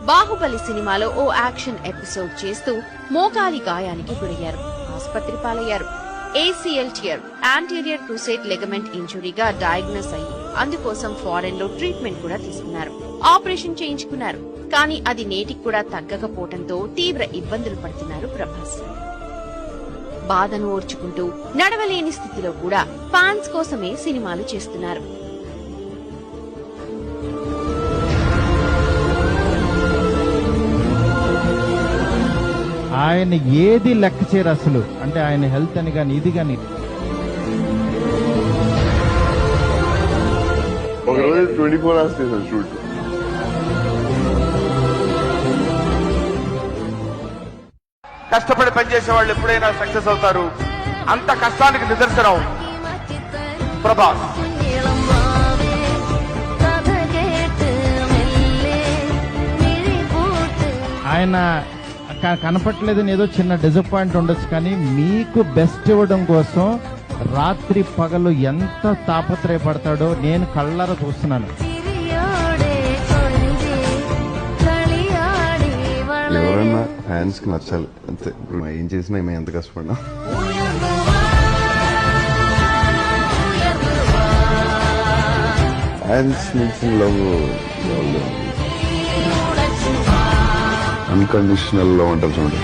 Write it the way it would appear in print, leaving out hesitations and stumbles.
బాహుబలి సినిమాలో ఓ action episode చేస్తూ మోకాలి గాయానికి గురయ్యారు. ఆసుపత్రి పాలయ్యారు. ACL tear anterior cruciate ligament ఇంజురీగా డయాగ్నోస్ అయ్యి అందుకోసం ఫారెన్ లో ట్రీట్మెంట్ కూడా తీసుకున్నారు. ఆపరేషన్ చేయించుకున్నారు. కానీ అది నేటికి కూడా తగ్గకపోవడంతో తీవ్ర ఇబ్బందులు పడుతున్నారు ప్రభాస్. బాధను ఓర్చుకుంటూ నడవలేని స్థితిలో కూడా ఫ్యాన్స్ కోసమే సినిమాలు చేస్తున్నారు. ఆయన ఏది లెక్క చేయరు అసలు. అంటే ఆయన హెల్త్ అని గాని ఇది గాని. ఒకరోజు 24 hours చేశాను షూట్. కష్టపడి పనిచేసే వాళ్ళు ఎప్పుడైనా సక్సెస్ అవుతారు. అంత కష్టానికి నిదర్శనం ప్రభాస్. ఆయన కనపట్లేదని ఏదో చిన్న డిసప్పాయింట్ ఉండొచ్చు, కానీ మీకు బెస్ట్ ఇవ్వడం కోసం రాత్రి పగలు ఎంత తాపత్రయపడతాడో నేను కళ్ళారా చూస్తున్నాను. ఎవరన్నా ఫ్యాన్స్ కి నచ్చాలి అంతే. ఇప్పుడు ఏం చేసినా మేము ఎంత కష్టపడినా ఫ్యాన్స్ నుంచి లవ్ అన్కండిషనల్ లో ఉంటుంది చూడండి.